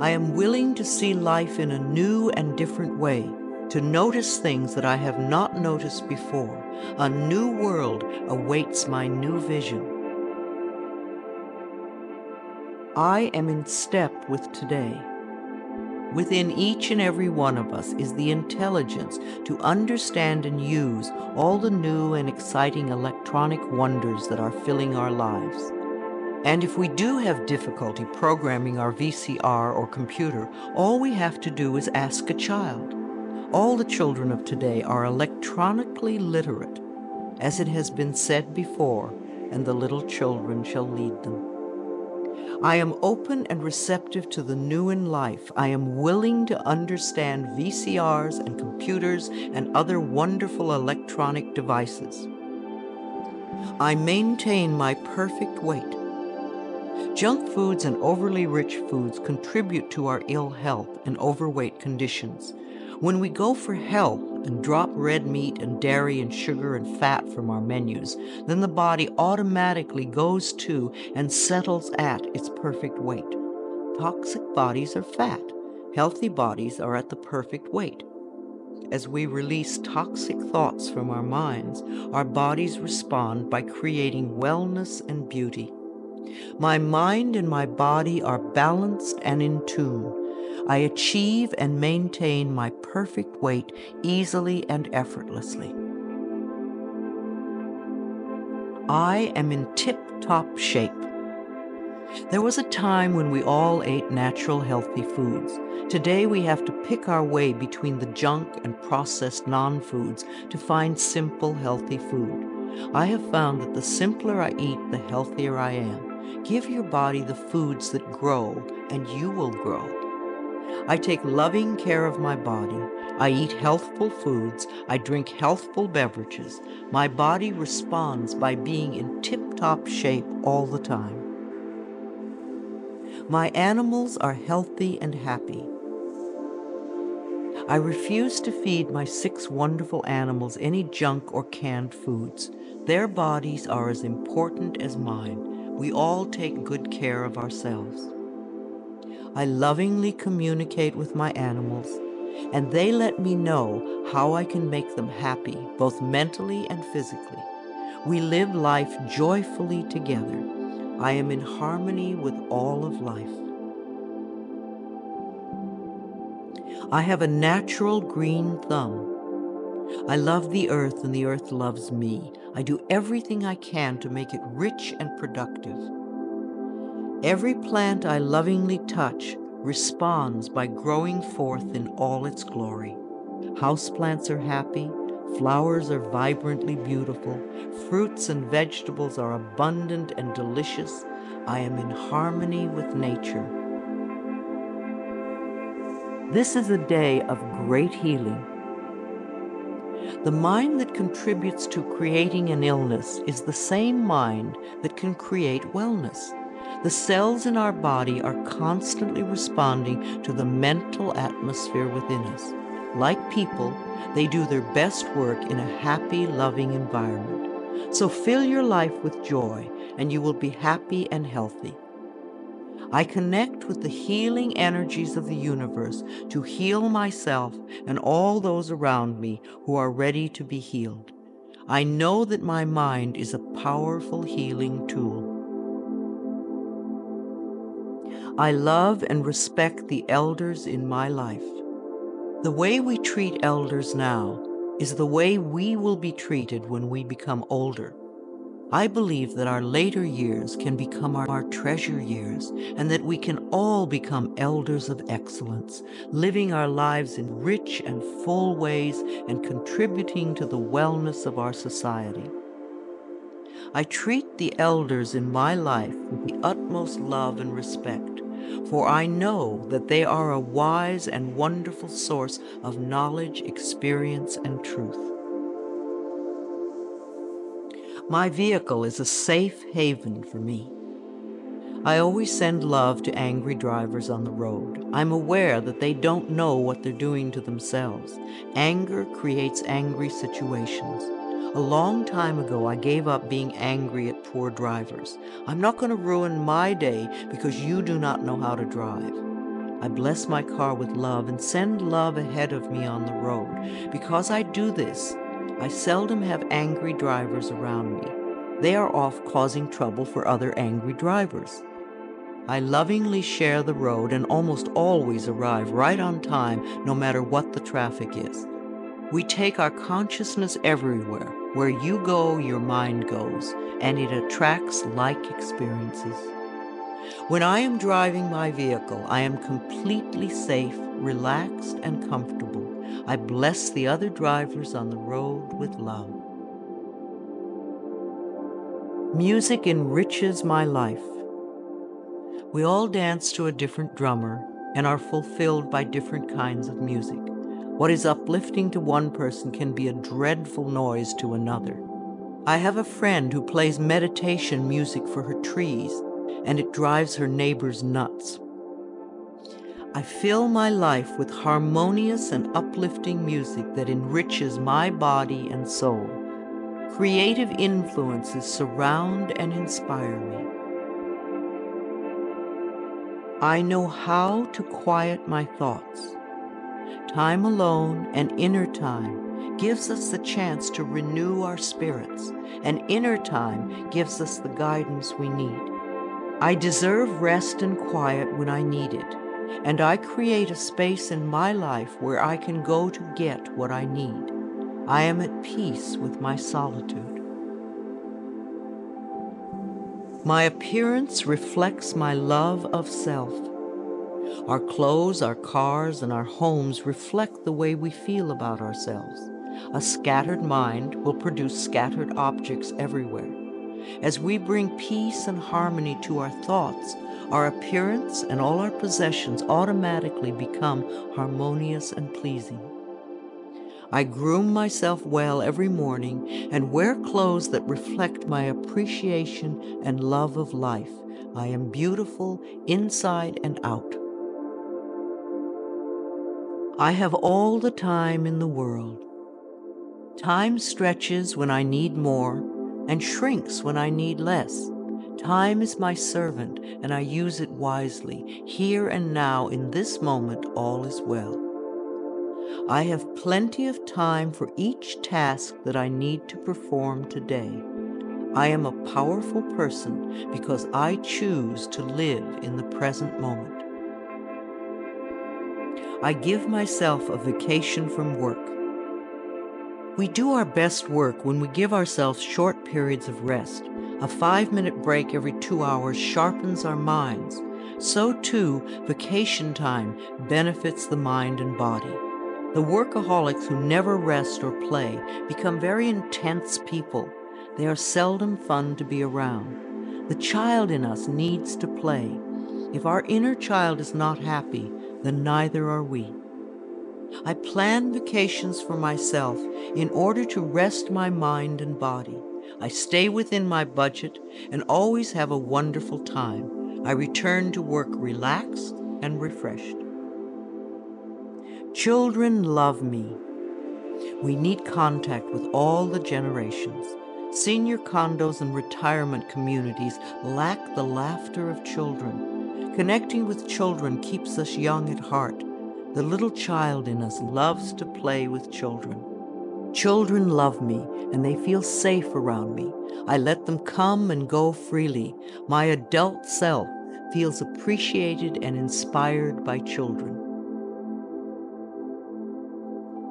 I am willing to see life in a new and different way, to notice things that I have not noticed before. A new world awaits my new vision. I am in step with today. Within each and every one of us is the intelligence to understand and use all the new and exciting electronic wonders that are filling our lives. And if we do have difficulty programming our VCR or computer, all we have to do is ask a child. All the children of today are electronically literate, as it has been said before, and the little children shall lead them. I am open and receptive to the new in life. I am willing to understand VCRs and computers and other wonderful electronic devices. I maintain my perfect weight. Junk foods and overly rich foods contribute to our ill health and overweight conditions. When we go for health and drop red meat and dairy and sugar and fat from our menus, then the body automatically goes to and settles at its perfect weight. Toxic bodies are fat. Healthy bodies are at the perfect weight. As we release toxic thoughts from our minds, our bodies respond by creating wellness and beauty. My mind and my body are balanced and in tune. I achieve and maintain my perfect weight easily and effortlessly. I am in tip-top shape. There was a time when we all ate natural, healthy foods. Today we have to pick our way between the junk and processed non-foods to find simple, healthy food. I have found that the simpler I eat, the healthier I am. Give your body the foods that grow, and you will grow. I take loving care of my body. I eat healthful foods. I drink healthful beverages. My body responds by being in tip-top shape all the time. My animals are healthy and happy. I refuse to feed my 6 wonderful animals any junk or canned foods. Their bodies are as important as mine. We all take good care of ourselves. I lovingly communicate with my animals, and they let me know how I can make them happy, both mentally and physically. We live life joyfully together. I am in harmony with all of life. I have a natural green thumb. I love the earth and the earth loves me. I do everything I can to make it rich and productive. Every plant I lovingly touch responds by growing forth in all its glory. Houseplants are happy, flowers are vibrantly beautiful, fruits and vegetables are abundant and delicious. I am in harmony with nature. This is a day of great healing. The mind that contributes to creating an illness is the same mind that can create wellness. The cells in our body are constantly responding to the mental atmosphere within us. Like people, they do their best work in a happy, loving environment. So fill your life with joy, and you will be happy and healthy. I connect with the healing energies of the universe to heal myself and all those around me who are ready to be healed. I know that my mind is a powerful healing tool. I love and respect the elders in my life. The way we treat elders now is the way we will be treated when we become older. I believe that our later years can become our treasure years, and that we can all become elders of excellence, living our lives in rich and full ways and contributing to the wellness of our society. I treat the elders in my life with the utmost love and respect, for I know that they are a wise and wonderful source of knowledge, experience, and truth. My vehicle is a safe haven for me. I always send love to angry drivers on the road. I'm aware that they don't know what they're doing to themselves. Anger creates angry situations. A long time ago, I gave up being angry at poor drivers. I'm not going to ruin my day because you do not know how to drive. I bless my car with love and send love ahead of me on the road. Because I do this, I seldom have angry drivers around me. They are off causing trouble for other angry drivers. I lovingly share the road and almost always arrive right on time, no matter what the traffic is. We take our consciousness everywhere. Where you go, your mind goes, and it attracts like experiences. When I am driving my vehicle, I am completely safe, relaxed, and comfortable. I bless the other drivers on the road with love. Music enriches my life. We all dance to a different drummer and are fulfilled by different kinds of music. What is uplifting to one person can be a dreadful noise to another. I have a friend who plays meditation music for her trees, and it drives her neighbors nuts. I fill my life with harmonious and uplifting music that enriches my body and soul. Creative influences surround and inspire me. I know how to quiet my thoughts. Time alone and inner time gives us the chance to renew our spirits, and inner time gives us the guidance we need. I deserve rest and quiet when I need it, and I create a space in my life where I can go to get what I need. I am at peace with my solitude. My appearance reflects my love of self. Our clothes, our cars, and our homes reflect the way we feel about ourselves. A scattered mind will produce scattered objects everywhere. As we bring peace and harmony to our thoughts, our appearance and all our possessions automatically become harmonious and pleasing. I groom myself well every morning and wear clothes that reflect my appreciation and love of life. I am beautiful inside and out. I have all the time in the world. Time stretches when I need more and shrinks when I need less. Time is my servant, and I use it wisely. Here and now, in this moment, all is well. I have plenty of time for each task that I need to perform today. I am a powerful person because I choose to live in the present moment. I give myself a vacation from work. We do our best work when we give ourselves short periods of rest. A 5-minute break every 2 hours sharpens our minds. So too, vacation time benefits the mind and body. The workaholics who never rest or play become very intense people. They are seldom fun to be around. The child in us needs to play. If our inner child is not happy, then neither are we. I plan vacations for myself in order to rest my mind and body. I stay within my budget and always have a wonderful time. I return to work relaxed and refreshed. Children love me. We need contact with all the generations. Senior condos and retirement communities lack the laughter of children. Connecting with children keeps us young at heart. The little child in us loves to play with children. Children love me, and they feel safe around me. I let them come and go freely. My adult self feels appreciated and inspired by children.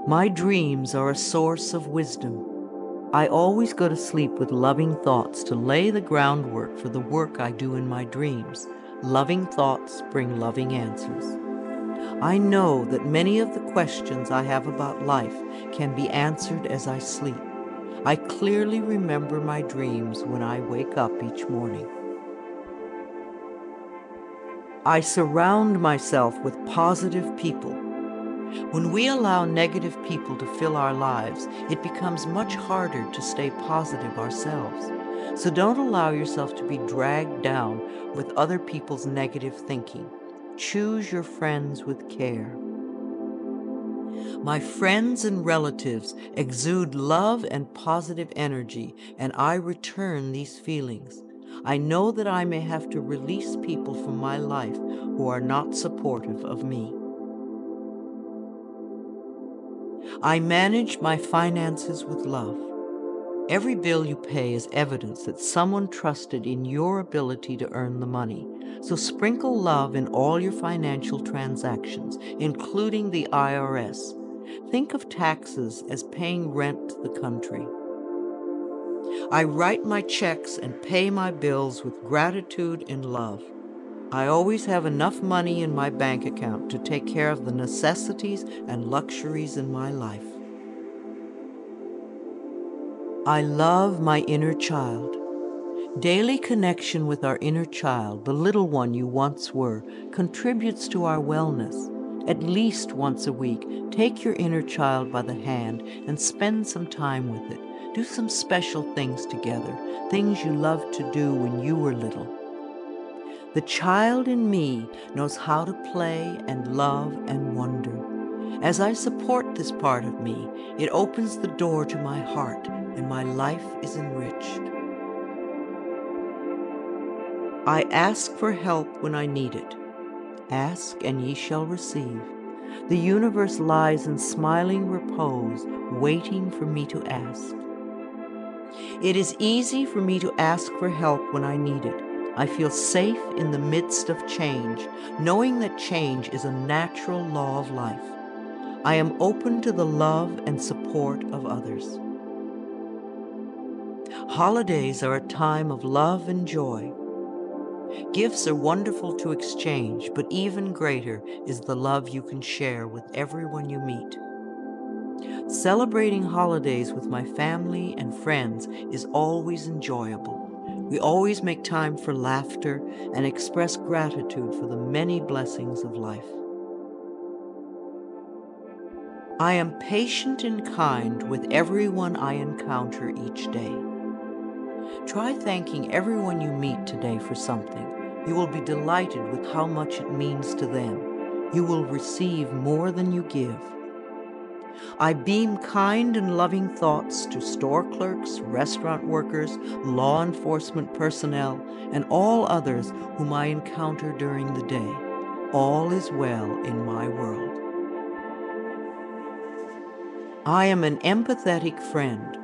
My dreams are a source of wisdom. I always go to sleep with loving thoughts to lay the groundwork for the work I do in my dreams. Loving thoughts bring loving answers. I know that many of the questions I have about life can be answered as I sleep. I clearly remember my dreams when I wake up each morning. I surround myself with positive people. When we allow negative people to fill our lives, it becomes much harder to stay positive ourselves. So don't allow yourself to be dragged down with other people's negative thinking. Choose your friends with care. My friends and relatives exude love and positive energy, and I return these feelings. I know that I may have to release people from my life who are not supportive of me. I manage my finances with love. Every bill you pay is evidence that someone trusted in your ability to earn the money. So sprinkle love in all your financial transactions, including the IRS. Think of taxes as paying rent to the country. I write my checks and pay my bills with gratitude and love. I always have enough money in my bank account to take care of the necessities and luxuries in my life. I love my inner child. Daily connection with our inner child, the little one you once were, contributes to our wellness. At least once a week, take your inner child by the hand and spend some time with it. Do some special things together, things you loved to do when you were little. The child in me knows how to play and love and wonder. As I support this part of me, it opens the door to my heart, and my life is enriched. I ask for help when I need it. Ask, and ye shall receive. The universe lies in smiling repose, waiting for me to ask. It is easy for me to ask for help when I need it. I feel safe in the midst of change, knowing that change is a natural law of life. I am open to the love and support of others. Holidays are a time of love and joy. Gifts are wonderful to exchange, but even greater is the love you can share with everyone you meet. Celebrating holidays with my family and friends is always enjoyable. We always make time for laughter and express gratitude for the many blessings of life. I am patient and kind with everyone I encounter each day. Try thanking everyone you meet today for something. You will be delighted with how much it means to them. You will receive more than you give. I beam kind and loving thoughts to store clerks, restaurant workers, law enforcement personnel, and all others whom I encounter during the day. All is well in my world. I am an empathetic friend.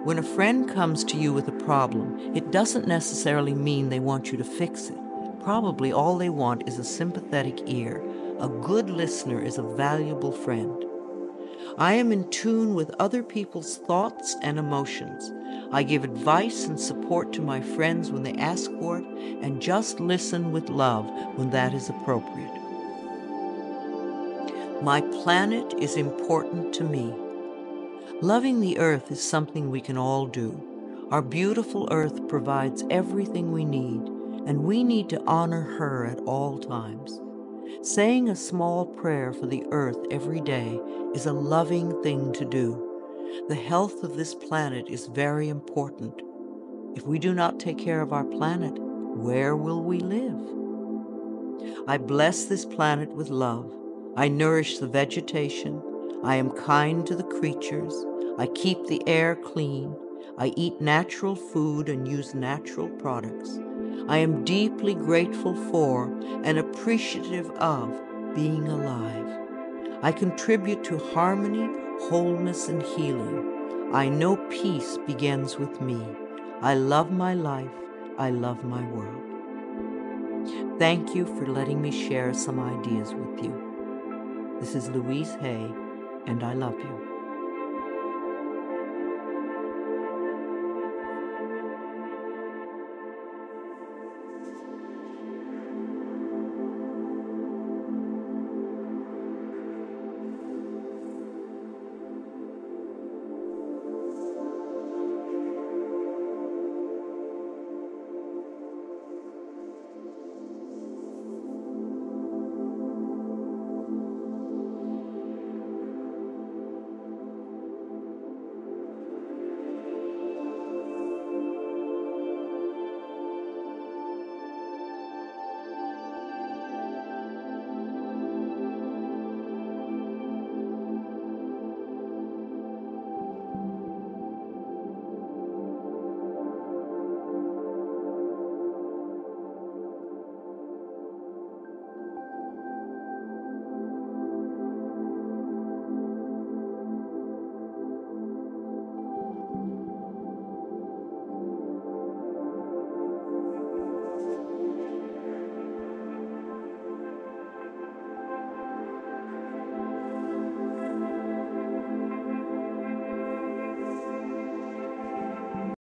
When a friend comes to you with a problem, it doesn't necessarily mean they want you to fix it. Probably all they want is a sympathetic ear. A good listener is a valuable friend. I am in tune with other people's thoughts and emotions. I give advice and support to my friends when they ask for it, and just listen with love when that is appropriate. My planet is important to me. Loving the earth is something we can all do. Our beautiful earth provides everything we need, and we need to honor her at all times. Saying a small prayer for the earth every day is a loving thing to do. The health of this planet is very important. If we do not take care of our planet, where will we live? I bless this planet with love. I nourish the vegetation. I am kind to the creatures. I keep the air clean. I eat natural food and use natural products. I am deeply grateful for and appreciative of being alive. I contribute to harmony, wholeness, and healing. I know peace begins with me. I love my life. I love my world. Thank you for letting me share some ideas with you. This is Louise Hay, and I love you.